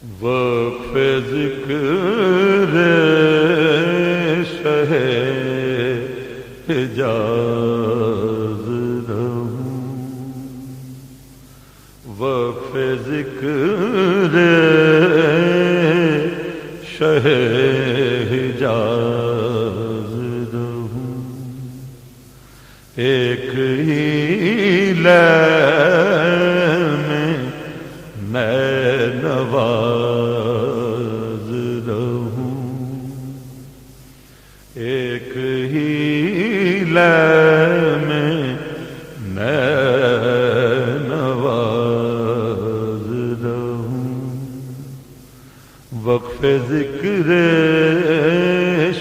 وقف ذکر شہ حجاز رہوں، وقف ذکر شہ حجاز رہوں، ایک ہی لیل میں نواز رہوں، ایک ہی لیل میں نواز رہوں، وقف ذکر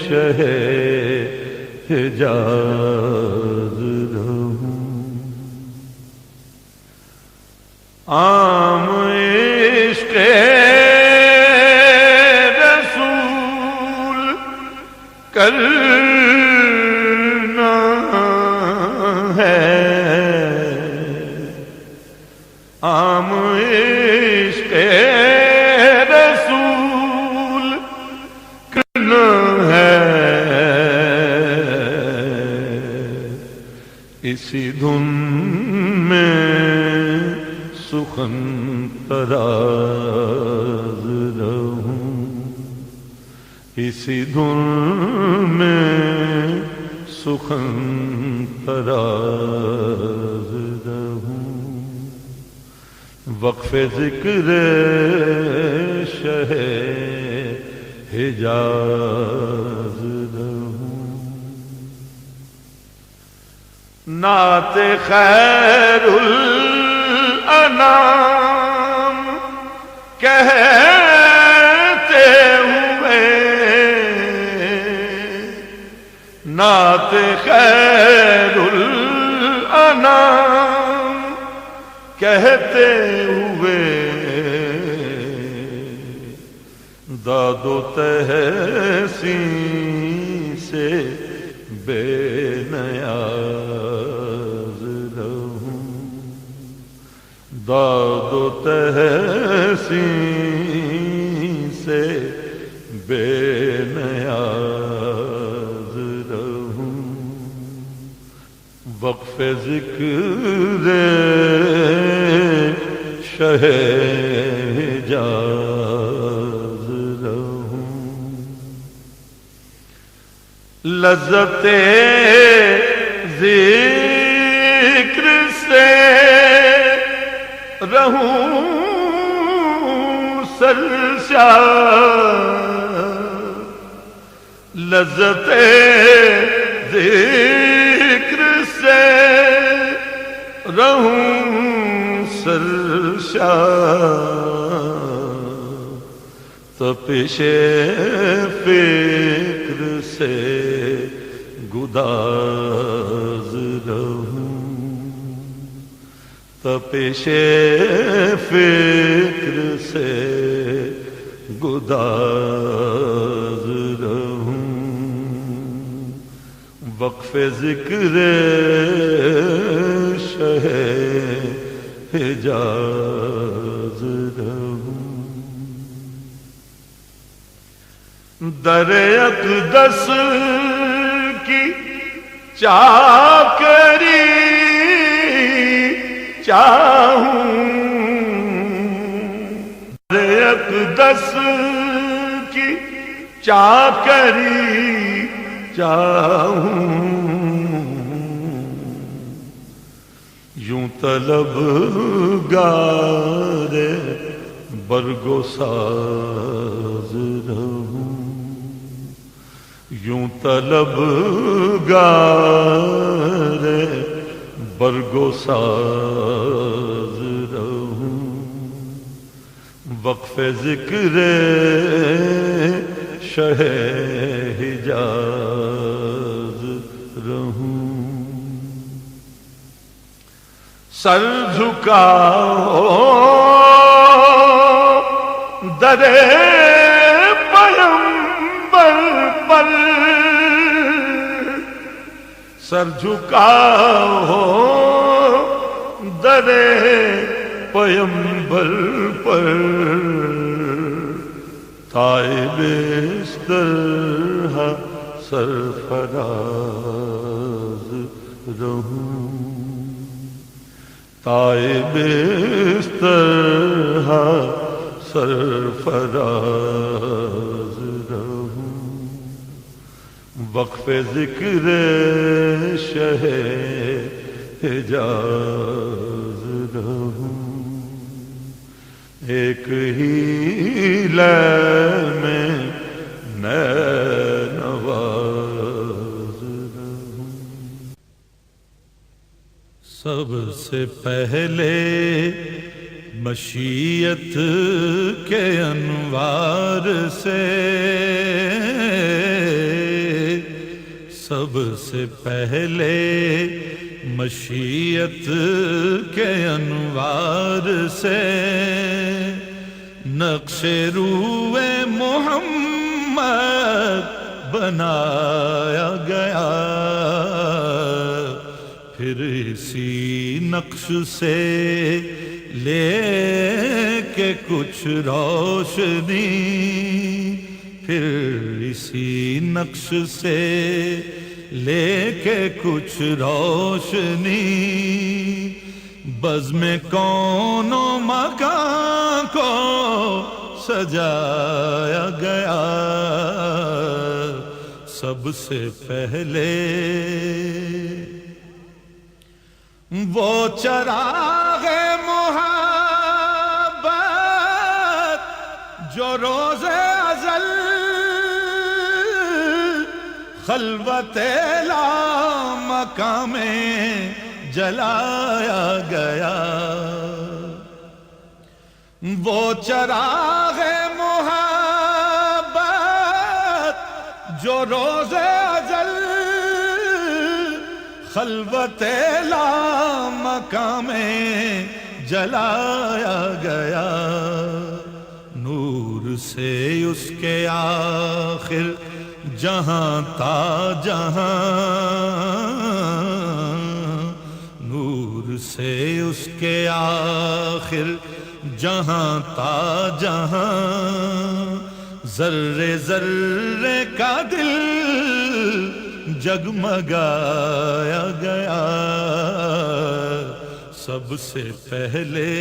شہ حجاز رہوں، عام عشق رسول کرنا ہے، عام عشق رسول کرنا ہے، اسی دھن میں سخن تراز رہوں، اسی دھن میں سخن تراز رہوں، وقف ذکر شہ حجاز رہوں، نعت خیر الانام کہتے ہوئے، نعت خیر الانام کہتے ہوئے، داد و تحسین سے بے نیاز رہوں، داد و تحسین سے بے نیاز رہوں، وقف ذکر شہ حجاز رہوں، لذت ذکر سے رہوں سرشار، لذت ذکر سے رہوں سرشار، تپش فکر سے گداز رہوں، تپش فکر سے گداز رہوں، وقف ذکر شہ حجاز رہوں، در اقدس کی چاکری چاہوں، در اقدس کی چاکری چاہوں، یوں طلبگار برگو ساز رہوں، یوں طلبگار برگو ساز رہوں، وقف ذکر شہ حجاز رہوں، سر جھکاؤ در پیمبر پر، سر جھکاؤ در پیمبر پر، تائب استرہا سرفراز رہوں، تائب استرہا سرفراز رہوں، وقف ذکر شہ حجاز رہوں، ایک ہی لے میں نواز رہوں۔ سب سے پہلے مشیت کے انوار سے، سب سے پہلے مشیت کے انوار سے نقش روئے محمد بنایا گیا، پھر اسی نقش سے لے کے کچھ روشنی، پھر اسی نقش سے لے کے کچھ روشنی، بزم کون و مکان کو سجایا گیا، سب سے پہلے وہ چراغ محبت جو روز ازل خلوت لامکاں میں جلایا گیا، وہ چراغ محبت جو روز ازل خلوت لامکاں میں جلایا گیا، نور سے اس کے آخر جہاں تا جہاں، نور سے اس کے آخر جہاں تا جہاں، ذرے ذرے کا دل جگمگایا گیا، سب سے پہلے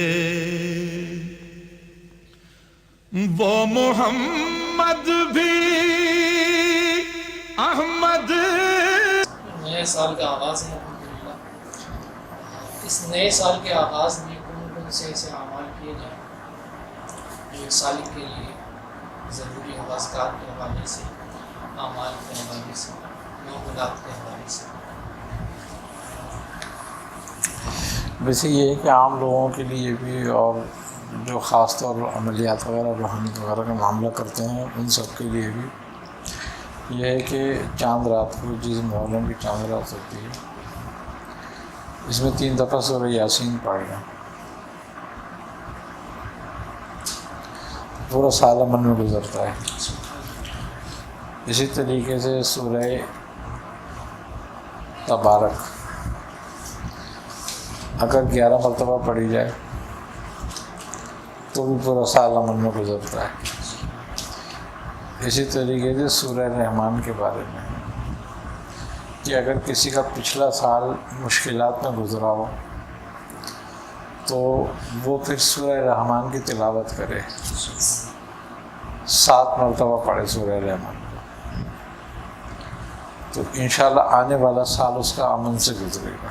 وہ محمد بھی احمد۔ نئے سال کا آغاز ہے الحمدللہ، اس نئے سال کے آغاز میں کون کون سے ایسے اعمال کیے جائیں جو ایک سالک کے لیے ضروری حواسکات کے حوالے سے، اعمال کے حوالے سے، معمولات کے حوالے سے؟ ویسے یہ ہے کہ عام لوگوں کے لیے بھی، اور جو خاص طور عملیات وغیرہ روحانیت وغیرہ کا معاملہ کرتے ہیں ان سب کے لیے بھی یہ ہے کہ چاند رات کو، جس محرم کی چاند رات ہوتی ہے، اس میں 3 دفعہ سورہ یاسین پڑھ لیں، پورا سال امن میں گزرتا ہے۔ اسی طریقے سے سورہ تبارک اگر 11 مرتبہ پڑھی جائے تو بھی پورا سال امن میں گزرتا ہے۔ اسی طریقے سے سورہ رحمان کے بارے میں کہ اگر کسی کا پچھلا سال مشکلات میں گزرا ہو تو وہ پھر سورہ رحمان کی تلاوت کرے، 7 مرتبہ پڑھے سورہ رحمان کو، تو انشاءاللہ آنے والا سال اس کا امن سے گزرے گا۔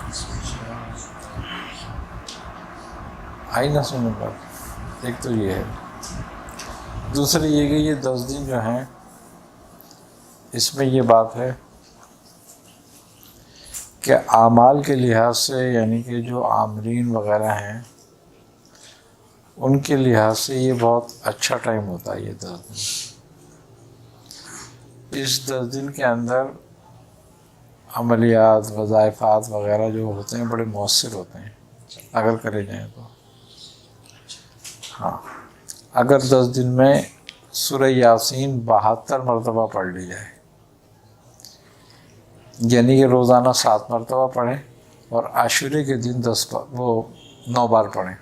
آئی نہ سننے پر ایک تو یہ ہے، دوسری یہ کہ یہ 10 دن جو ہیں اس میں یہ بات ہے کہ اعمال کے لحاظ سے، یعنی کہ جو عامرین وغیرہ ہیں ان کے لحاظ سے یہ بہت اچھا ٹائم ہوتا ہے یہ 10 دن۔ اس 10 دن کے اندر عملیات، وظائفات وغیرہ جو ہوتے ہیں بڑے مؤثر ہوتے ہیں اگر کرے جائیں تو۔ ہاں، اگر 10 دن میں سورہ یاسین 72 مرتبہ پڑھ لی جائے، یعنی کہ روزانہ 7 مرتبہ پڑھیں اور عاشورے کے دن 9 بار پڑھیں،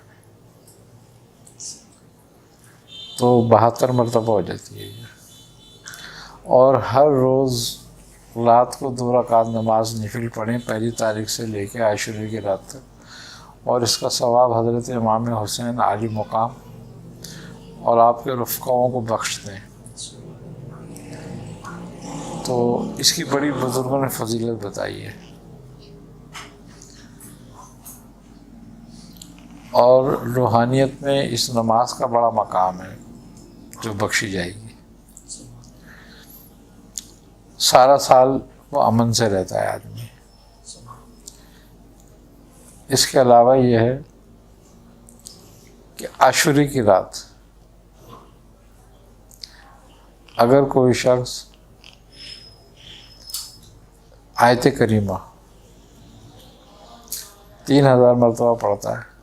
تو 72 مرتبہ ہو جاتی ہے یہ۔ اور ہر روز رات کو 2 رکعت نماز نفل پڑھیں، پہلی تاریخ سے لے کے عاشورے کی رات تک، اور اس کا ثواب حضرت امام حسین عالی مقام اور آپ کے رفقاؤں کو بخش دیں۔ تو اس کی بڑی بزرگوں نے فضیلت بتائی ہے، اور روحانیت میں اس نماز کا بڑا مقام ہے جو بخشی جائے گی۔ سارا سال وہ امن سے رہتا ہے آدمی۔ اس کے علاوہ یہ ہے کہ عاشورے کی رات اگر کوئی شخص آیت کریمہ 3000 مرتبہ پڑھتا ہے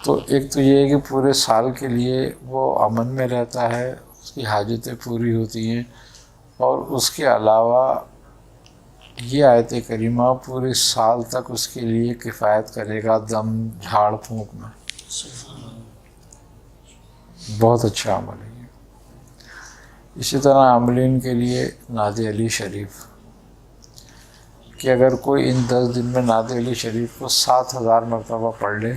تو ایک تو یہ ہے کہ پورے سال کے لیے وہ امن میں رہتا ہے، اس کی حاجتیں پوری ہوتی ہیں، اور اس کے علاوہ یہ آیت کریمہ پورے سال تک اس کے لیے کفایت کرے گا دم جھاڑ پھونک میں۔ بہت اچھا عمل ہے یہ۔ اسی طرح عاملین کے لیے نعت علی شریف، کہ اگر کوئی ان 10 دن میں نعت علی شریف کو 7000 مرتبہ پڑھ لے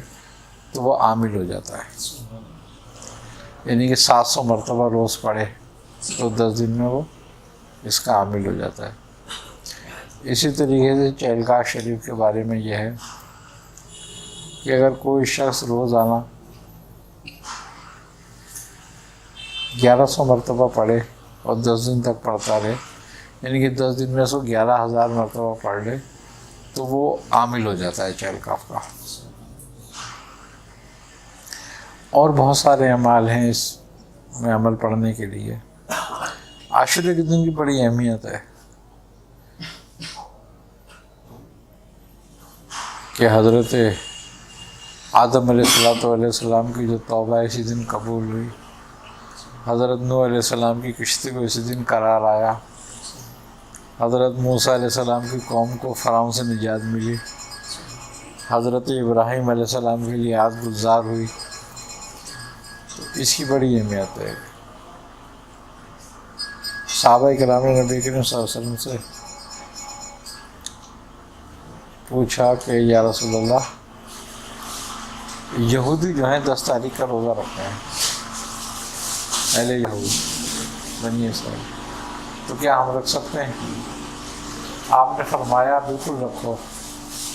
تو وہ عامل ہو جاتا ہے، یعنی کہ 700 مرتبہ روز پڑھے تو 10 دن میں وہ اس کا عامل ہو جاتا ہے۔ اسی طریقے سے چہلگاہ شریف کے بارے میں یہ ہے کہ اگر کوئی شخص روزانہ 1100 مرتبہ پڑھے اور 10 دن تک پڑھتا رہے، یعنی کہ 10 دن میں اس کو 11000 مرتبہ پڑھ لے تو وہ عامل ہو جاتا ہے چہلگاہ کا۔ اور بہت سارے اعمال ہیں اس میں عمل پڑھنے کے لیے۔ عاشورے کے دن کی بڑی اہمیت ہے کہ حضرت آدم علیہ السلام کی جو توبہ اسی دن قبول ہوئی، حضرت نوح علیہ السلام کی کشتی کو اسی دن قرار آیا، حضرت موسیٰ علیہ السلام کی قوم کو فرعون سے نجات ملی، حضرت ابراہیم علیہ السلام کے لیے یاد گزار ہوئی۔ تو اس کی بڑی اہمیت ہے۔ صحابہ کرام نے نبی کریم صلی اللہ علیہ وسلم سے پوچھا کہ یا رسول اللہ، یہودی جو ہیں 10 تاریخ کا روزہ رکھتے ہیں، اہل یہود بنی اسرائیل، تو کیا ہم رکھ سکتے ہیں؟ آپ نے فرمایا بالکل رکھو،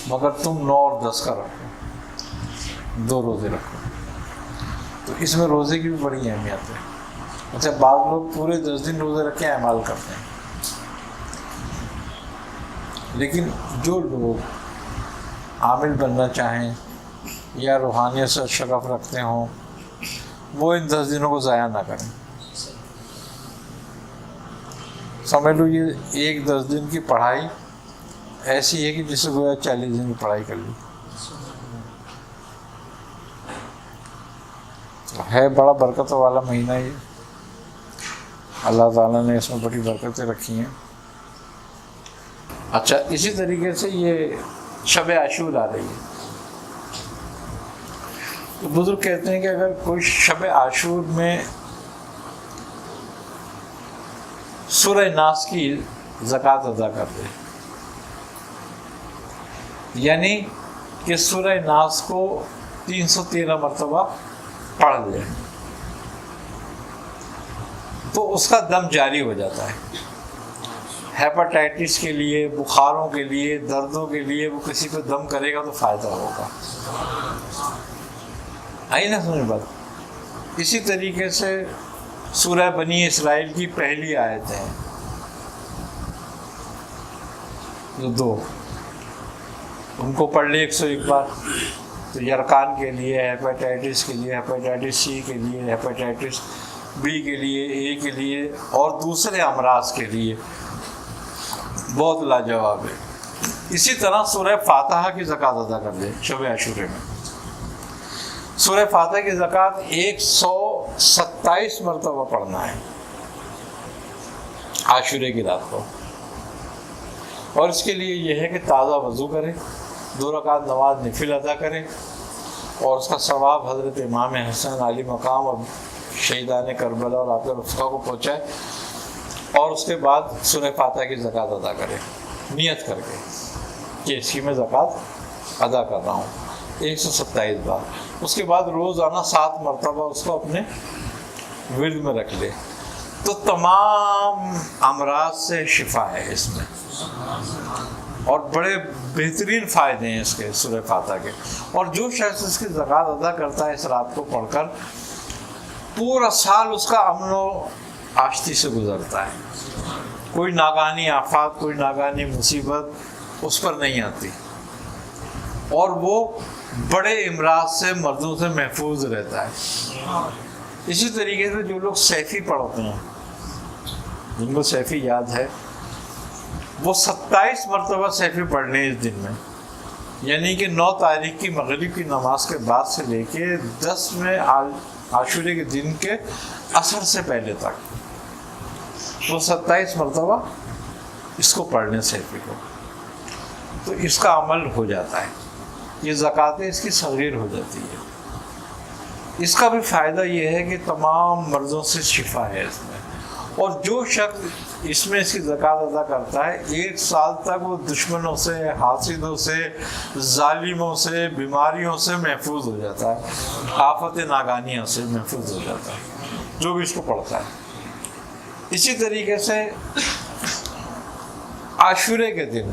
مگر تم 9 اور 10 کا رکھو، 2 روزے رکھو۔ تو اس میں روزے کی بھی بڑی اہمیت ہے۔ اچھا، بعض لوگ پورے 10 دن روزے رکھ کے اعمال کرتے ہیں، لیکن جو لوگ عامل بننا چاہیں یا روحانیت سے شغف رکھتے ہوں وہ ان 10 دنوں کو ضائع نہ کریں۔ سمجھ لو یہ ایک 10 دن کی پڑھائی ایسی ہے کہ جسے گویا 40 دن کی پڑھائی کر لی۔ ہے بڑا برکتوں والا مہینہ یہ، اللہ تعالیٰ نے اس میں بڑی برکتیں رکھی ہیں۔ اچھا، اسی طریقے سے یہ شب عاشور آ رہی ہے، تو بزرگ کہتے ہیں کہ اگر کوئی شب عاشور میں سورہ ناس کی زکوٰۃ ادا کر دے، یعنی کہ سورہ ناس کو 313 مرتبہ پڑھ لے، تو اس کا دم جاری ہو جاتا ہے۔ ہیپاٹائٹس کے لیے، بخاروں کے لیے، دردوں کے لیے وہ کسی کو دم کرے گا تو فائدہ ہوگا۔ آئی نا سمجھ بات؟ اسی طریقے سے سورہ بنی اسرائیل کی پہلی آیتیں ہیں جو 2، ان کو پڑھ لے 101 بار، تو یرقان کے لیے، ہیپاٹائٹس کے لیے، ہیپاٹائٹس سی کے لیے، ہیپاٹائٹس بی کے لیے، اے کے لیے، اور دوسرے امراض کے لیے بہت لاجواب ہے۔ اسی طرح سورہ فاتحہ کی زکوٰۃ ادا کر دے شب عاشورے میں۔ سورہ فاتحہ کی زکوٰۃ 127 مرتبہ پڑھنا ہے عاشورے کی رات کو، اور اس کے لیے یہ ہے کہ تازہ وضو کرے، 2 رکعت نماز نفل ادا کرے، اور اس کا ثواب حضرت امام حسین علی مقام اور شہیدان کربلا اور آپ کے رفقا کو پہنچائے، اور اس کے بعد سورہ فاتحہ کی زکوٰۃ ادا کرے نیت کر کے کہ اس کی میں زکوٰۃ ادا کر رہا ہوں 127 بار۔ اس کے بعد روزانہ 7 مرتبہ اس کو اپنے ورد میں رکھ لے تو تمام امراض سے شفا ہے اس میں، اور بڑے بہترین فائدے ہیں اس کے سورہ فاتحہ کے۔ اور جو شخص اس کی زکوٰۃ ادا کرتا ہے اس رات کو پڑھ کر، پورا سال اس کا امن و آشتی سے گزرتا ہے، کوئی ناگہانی آفات، کوئی ناگہانی مصیبت اس پر نہیں آتی، اور وہ بڑے امراض سے، مردوں سے محفوظ رہتا ہے۔ اسی طریقے سے جو لوگ سیفی پڑھتے ہیں، جن کو سیفی یاد ہے، وہ 27 مرتبہ سیفی پڑھنے اس دن میں، یعنی کہ 9 تاریخ کی مغرب کی نماز کے بعد سے لے کے 10 میں عاشورے کے دن کے عصر سے پہلے تک وہ 27 مرتبہ اس کو پڑھنے سیفی کو، تو اس کا عمل ہو جاتا ہے، یہ زکوٰۃ اس کی صغیر ہو جاتی ہے۔ اس کا بھی فائدہ یہ ہے کہ تمام مرضوں سے شفا ہے اس میں، اور جو شخص اس میں اس کی زکوٰۃ ادا کرتا ہے 1 سال تک وہ دشمنوں سے، حاسدوں سے، ظالموں سے، بیماریوں سے محفوظ ہو جاتا ہے، آفت ناگہانیوں سے محفوظ ہو جاتا ہے جو بھی اس کو پڑھتا ہے۔ اسی طریقے سے عاشورے کے دن،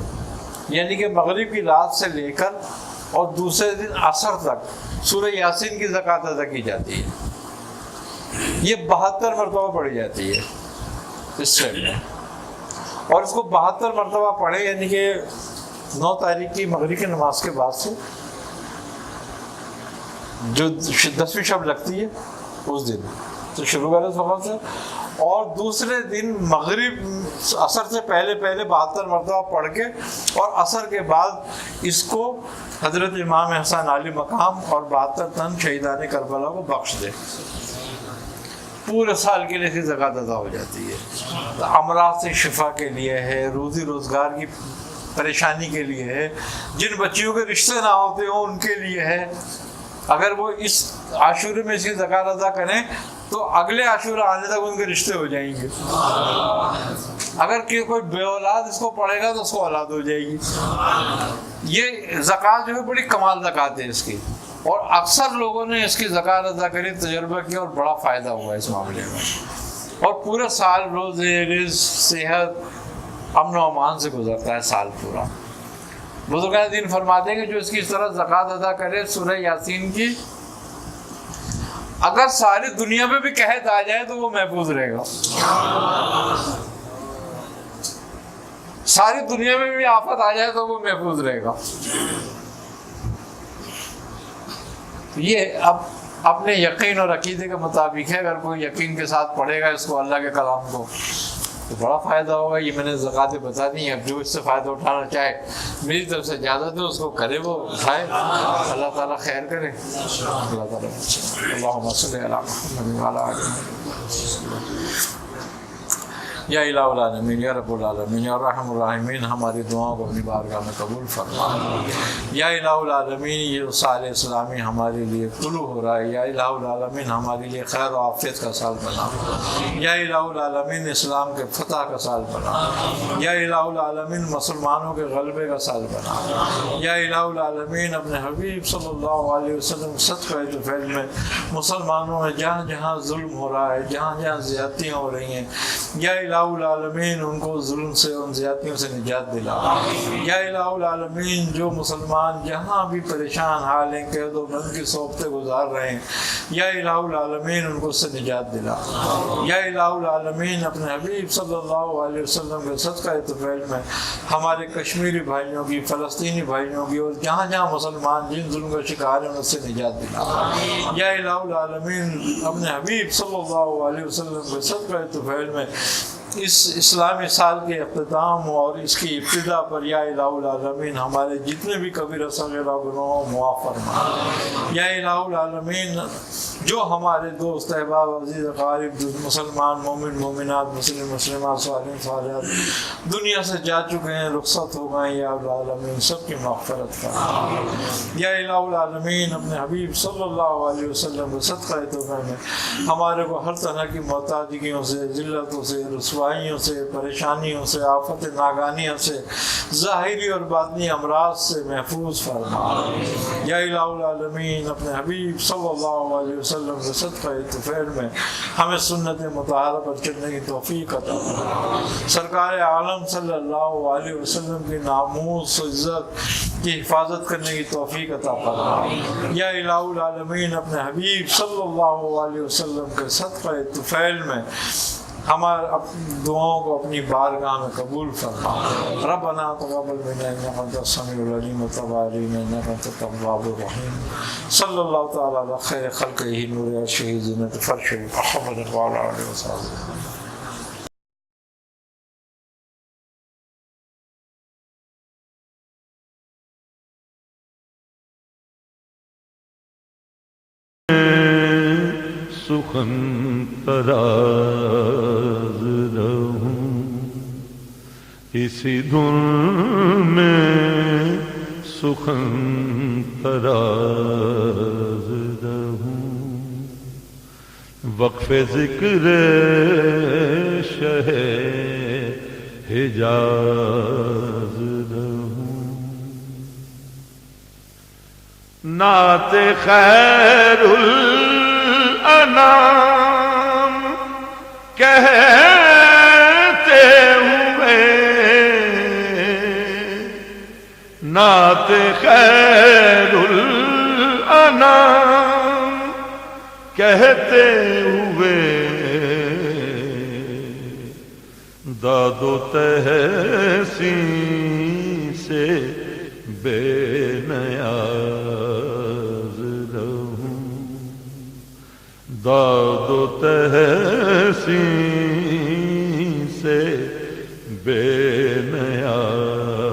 یعنی کہ مغرب کی رات سے لے کر اور دوسرے دن عصر تک سورہ یاسین کی زکوٰۃ ادا کی جاتی ہے، یہ 72 مرتبہ پڑھی جاتی ہے اس ٹائم میں، اور اس کو 72 مرتبہ پڑھے، یعنی کہ 9 تاریخ کی مغرب کی نماز کے بعد سے جو 10ویں شب لگتی ہے اس دن تو شروع کرے اس وقت سے، اور دوسرے دن مغرب عصر سے پہلے 72 مرتبہ پڑھ کے، اور عصر کے بعد اس کو حضرت امام حسین علی مقام اور 72 تن شہیدان کربلا کو بخش دے، پورے سال کے لیے اس کی زکوٰۃ ادا ہو جاتی ہے۔ امراض سے شفا کے لیے ہے، روزی روزگار کی پریشانی کے لیے ہے، جن بچیوں کے رشتے نہ ہوتے ہوں ان کے لیے ہے، اگر وہ اس عاشورے میں اس کی زکوٰۃ ادا کریں تو اگلے عاشورہ آنے تک ان کے رشتے ہو جائیں گے، اگر کوئی بے اولاد اس کو پڑھے گا تو اس کو اولاد ہو جائے گی۔ یہ زکوٰۃ جو ہے بڑی کمال زکوٰۃ ہے اس کی، اور اکثر لوگوں نے اس کی زکوٰۃ ادا کری، تجربہ کیا، اور بڑا فائدہ ہوا اس معاملے میں، اور پورا سال روزے، رزق، صحت، امن و امان سے گزرتا ہے سال پورا۔ بزرگان دین فرماتے ہیں کہ جو اس کی اس طرح زکوٰۃ ادا کرے سورہ یاسین کی، اگر ساری دنیا میں بھی قحط آ جائے تو وہ محفوظ رہے گا، ساری دنیا میں بھی آفت آ جائے تو وہ محفوظ رہے گا۔ یہ اب اپنے یقین اور عقیدے کے مطابق ہے، اگر کوئی یقین کے ساتھ پڑھے گا اس کو، اللہ کے کلام کو، تو بڑا فائدہ ہوگا۔ یہ میں نے زکوٰۃ بتا دی ہیں، اب جو اس سے فائدہ اٹھانا چاہے میری طرف سے اجازت ہے اس کو کرے، وہ اٹھائے، اللہ تعالیٰ خیر کرے۔ اللہ تعالیٰ اللہم صلی علی محمد وعلی آل محمد۔ یا الہ العالمین، یا رب العالمین، یا رحم الراحمین، ہماری دعاؤں کو اپنی بارگاہ میں قبول فرما۔ یا الہ العالمین، یہ سال اسلامی ہمارے لیے طلوع ہو رہا ہے، یا الہ العالمین ہمارے لیے خیر و عافیت کا سال بنا، یا الہ العالمین اسلام کے فتح کا سال بنا، یا الہ العالمین مسلمانوں کے غلبے کا سال بنا، یا الہ العالمین اپنے حبیب صلی اللہ علیہ وسلم صدقہ طفیل میں مسلمانوں میں جہاں جہاں ظلم ہو رہا ہے، جہاں جہاں زیادتیاں ہو رہی ہیں، یا الہ العالمین ان کو ظلم سے، ان زیادتیوں سے نجات دلا۔ یا الہ العالمین جو مسلمان جہاں بھی پریشان حال ہیں، قید و بند کی صحبتیں گزار رہے ہیں، یا الہ العالمین ان کو اس سے نجات دلا۔ یا الہ العالمین اپنے حبیب صلی اللہ علیہ وسلم کے صدقہ طفیل میں ہمارے کشمیری بھائیوں کی، فلسطینی بھائیوں کی، اور جہاں جہاں مسلمان جن ظلم کا شکار ہیں اس سے نجات دلا۔ یا الہ العالمین اپنے حبیب صلی اللہ علیہ وسلم کے صدقہ طفیل میں اس اسلامی سال کے اختتام اور اس کی ابتدا پر یا الہ العالمین ہمارے جتنے بھی کبیرہ صغیرہ گناہوں معاف فرما۔ یا الہ العالمین جو ہمارے دوست احباب عزیز اقارب مسلمان مومن مومنات مسلم مسلمات صالحین صالحات دنیا سے جا چکے ہیں رخصت ہو گئے یا العالمین سب کی مغفرت کر یا الہ العالمین اپنے حبیب صلی اللہ علیہ وسلم کے صدقہ توبہ میں ہمارے کو ہر طرح کی محتاجگیوں سے ذلتوں سے رسوائیوں سے پریشانیوں سے آفت ناگانیوں سے ظاہری اور باطنی امراض سے محفوظ فرما یا الہ العالمین اپنے حبیب صلی اللہ علیہ وسلم کے صدقہ طفیل میں ہمیں سنت مطہرہ پر چلنے کی توفیق عطا فرما سرکار عالم صلی اللہ علیہ وسلم کی ناموس و عزت کی حفاظت کرنے کی توفیق عطا فرما یا الہ العالمین اپنے حبیب صلی اللہ علیہ وسلم کے صدقہ طفیل میں ہمارے دعاؤں کو اپنی بارگاہ میں قبول فرما ربنا تقبل منا انک انت السمیع العلیم وتب علینا انک انت التواب الرحیم صلی اللہ تعالی علی خیر خلقہ نور شہید زینت فرش محمد وعلی آلہ وصحبہ سخن تراز رہوں اسی دھن میں سخن تراز رہوں وقف ذکر شہ حجاز رہوں نعت خیر انام کہتے ہوئے نعت خیر الانام کہتے ہوئے داد و تحسین سے بے نیاز رہوں داد و تحسین سے بے نیاز